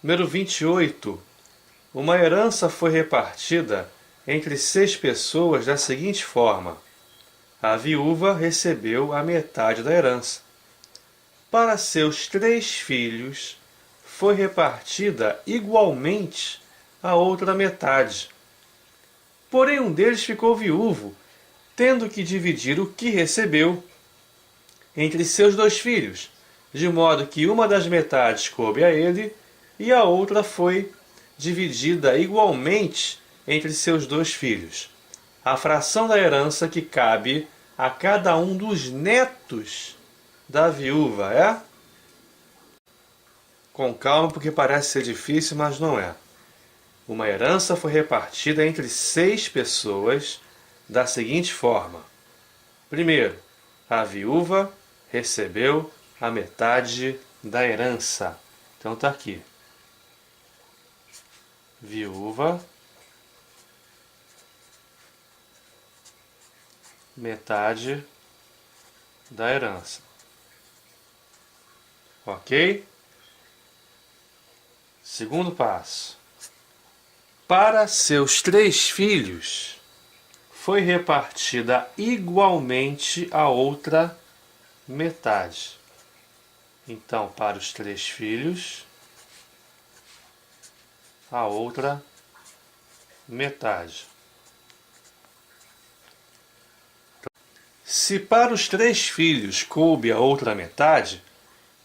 Número 28. Uma herança foi repartida entre 6 pessoas da seguinte forma: a viúva recebeu a metade da herança. Para seus 3 filhos, foi repartida igualmente a outra metade. Porém, um deles ficou viúvo, tendo que dividir o que recebeu entre seus 2 filhos, de modo que uma das metades coube a ele e a outra foi dividida igualmente entre seus 2 filhos. A fração da herança que cabe a cada um dos netos da viúva é? Com calma, porque parece ser difícil, mas não é. Uma herança foi repartida entre 6 pessoas da seguinte forma: primeiro, a viúva recebeu a metade da herança. Então está aqui. Viúva, metade da herança. Ok? Segundo passo. Para seus 3 filhos, foi repartida igualmente a outra metade. Então, para os 3 filhos, a outra metade. Se para os 3 filhos coube a outra metade,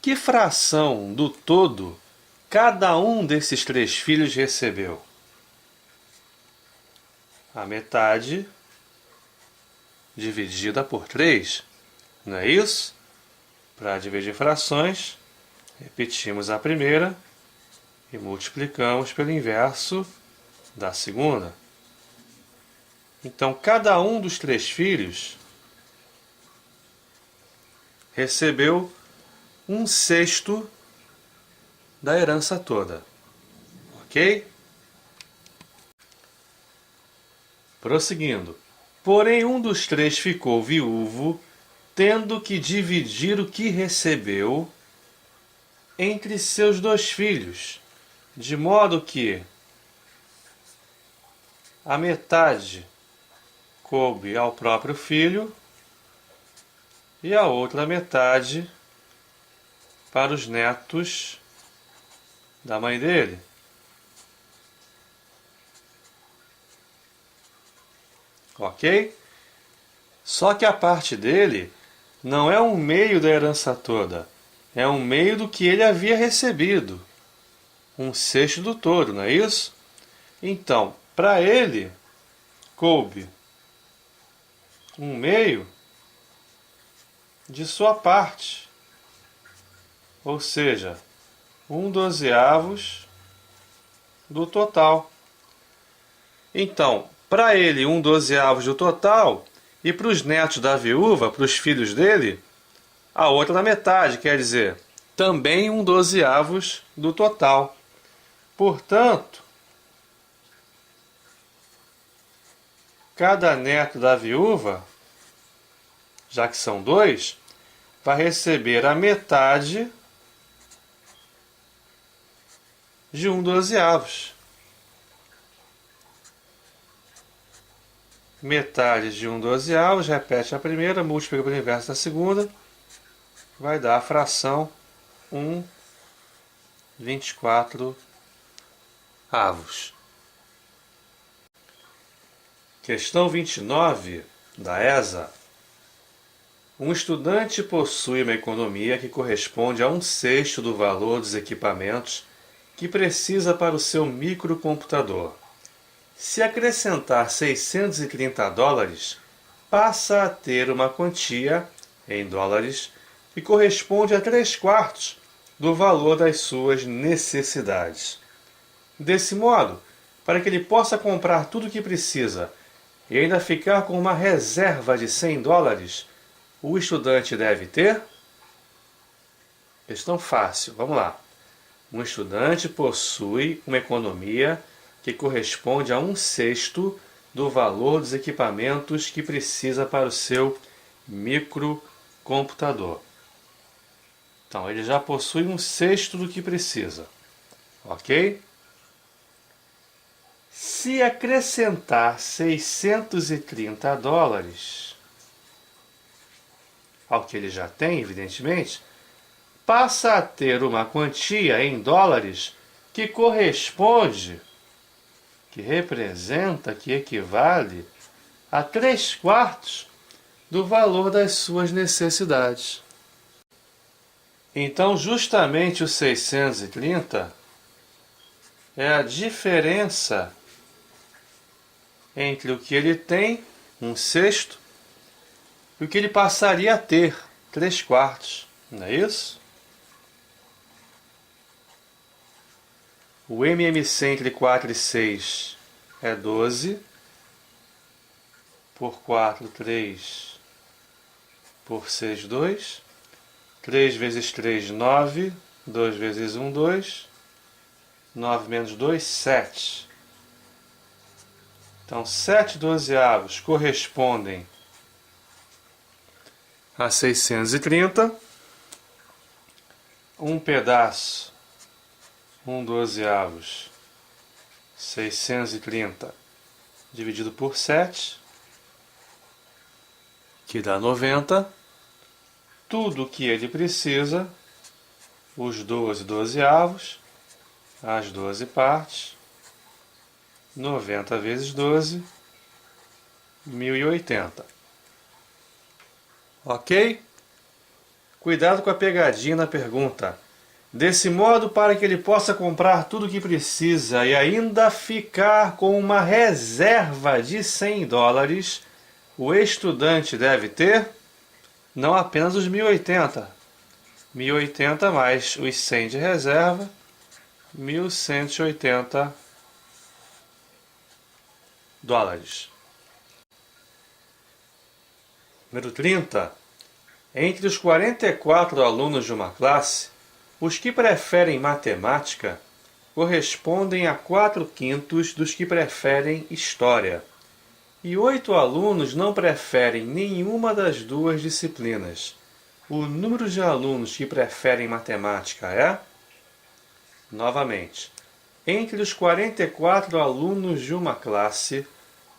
que fração do todo cada um desses 3 filhos recebeu? A metade dividida por 3, não é isso? Para dividir frações, repetimos a primeira e multiplicamos pelo inverso da segunda. Então, cada um dos 3 filhos recebeu 1/6 da herança toda. Ok? Prosseguindo. Porém, um dos 3 ficou viúvo, tendo que dividir o que recebeu entre seus 2 filhos, de modo que a metade coube ao próprio filho e a outra metade para os netos da mãe dele. Ok? Só que a parte dele não é 1/2 da herança toda, é 1/2 do que ele havia recebido. 1/6 do todo, não é isso? Então, para ele, coube 1/2 de sua parte, ou seja, 1/12 do total. Então, para ele, 1/12 do total, e para os netos da viúva, para os filhos dele, a outra na metade, quer dizer, também 1/12 do total. Portanto, cada neto da viúva, já que são 2, vai receber a metade de 1/12. Metade de 1/12, repete a primeira, multiplica pelo inverso da segunda, vai dar a fração 1/24. Questão 29 da ESA. Um estudante possui uma economia que corresponde a 1/6 do valor dos equipamentos que precisa para o seu microcomputador. Se acrescentar $630, passa a ter uma quantia, em dólares, que corresponde a 3/4 do valor das suas necessidades. Desse modo, para que ele possa comprar tudo o que precisa e ainda ficar com uma reserva de $100, o estudante deve ter? Questão fácil, vamos lá. Um estudante possui uma economia que corresponde a 1/6 do valor dos equipamentos que precisa para o seu microcomputador. Então, ele já possui 1/6 do que precisa. ok? Se acrescentar 630 dólares ao que ele já tem, evidentemente, passa a ter uma quantia em dólares que corresponde, que representa, que equivale a 3/4 do valor das suas necessidades. Então, justamente o 630 é a diferença entre o que ele tem, 1/6, e o que ele passaria a ter, 3/4. Não é isso? O MMC entre 4 e 6 é 12. Por 4, 3. Por 6, 2. 3 vezes 3, 9. 2 vezes 1, 2. 9 menos 2, 7. Então, 7/12 correspondem a 630. Um pedaço, 1/12, 630 dividido por 7, que dá 90. Tudo o que ele precisa, os 12/12, as 12 partes, 90 vezes 12, 1080. Ok? Cuidado com a pegadinha na pergunta. Desse modo, para que ele possa comprar tudo o que precisa e ainda ficar com uma reserva de 100 dólares, o estudante deve ter não apenas os 1080. 1080 mais os 100 de reserva, 1180 dólares. Número 30. Entre os 44 alunos de uma classe, os que preferem matemática correspondem a 4/5 dos que preferem história, e 8 alunos não preferem nenhuma das duas disciplinas. O número de alunos que preferem matemática é? Novamente, entre os 44 alunos de uma classe,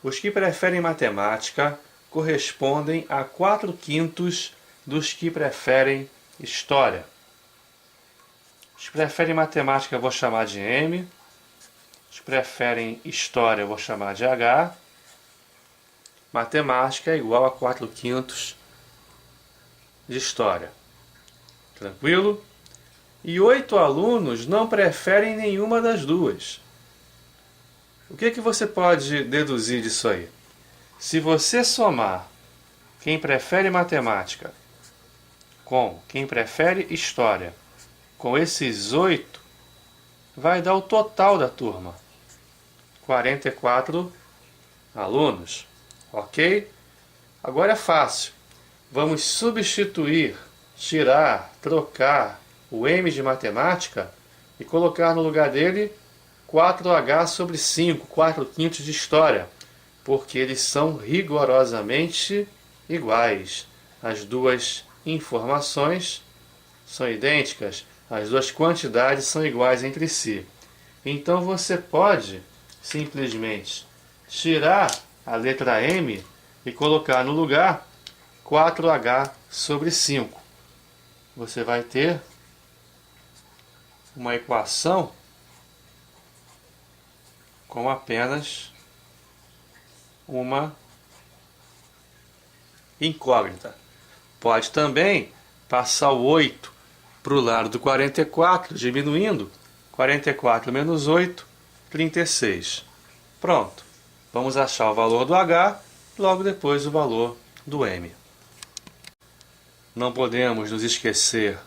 os que preferem matemática correspondem a 4/5 dos que preferem história. Os que preferem matemática eu vou chamar de M. Os que preferem história eu vou chamar de H. Matemática é igual a 4/5 de história. Tranquilo? E 8 alunos não preferem nenhuma das duas. O que você pode deduzir disso aí? Se você somar quem prefere matemática com quem prefere história, com esses 8, vai dar o total da turma. 44 alunos. Ok? Agora é fácil. Vamos substituir, tirar, trocar o M de matemática e colocar no lugar dele 4H sobre 5, 4/5 de história, porque eles são rigorosamente iguais. As duas informações são idênticas, as duas quantidades são iguais entre si. Então você pode simplesmente tirar a letra M e colocar no lugar 4H sobre 5. Você vai ter uma equação com apenas uma incógnita. Pode também passar o 8 para o lado do 44, diminuindo. 44 menos 8, 36. Pronto. Vamos achar o valor do H, logo depois o valor do M. Não podemos nos esquecer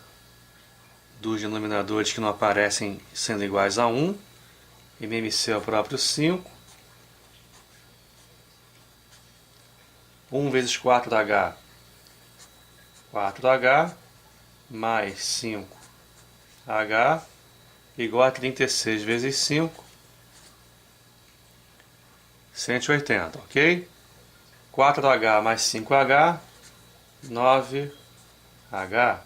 dos denominadores que não aparecem sendo iguais a 1. MMC é o próprio 5. 1 vezes 4H, 4H, mais 5H, igual a 36 vezes 5, 180, ok? 4H mais 5H, 9H.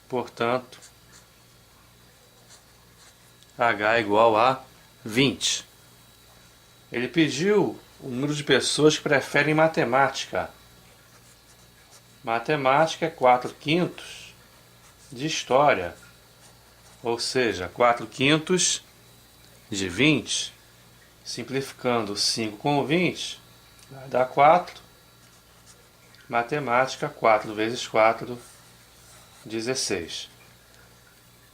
Portanto, H igual a 20. Ele pediu o número de pessoas que preferem matemática. Matemática é 4/5 de história, ou seja, 4/5 de 20, simplificando 5 com 20, vai dar 4. Matemática, 4 vezes 4, 16.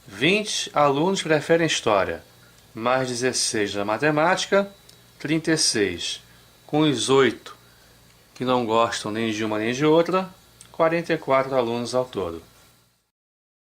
20 alunos preferem história, mais 16 da matemática, 36. Com os 8 que não gostam nem de uma nem de outra, 44 alunos ao todo.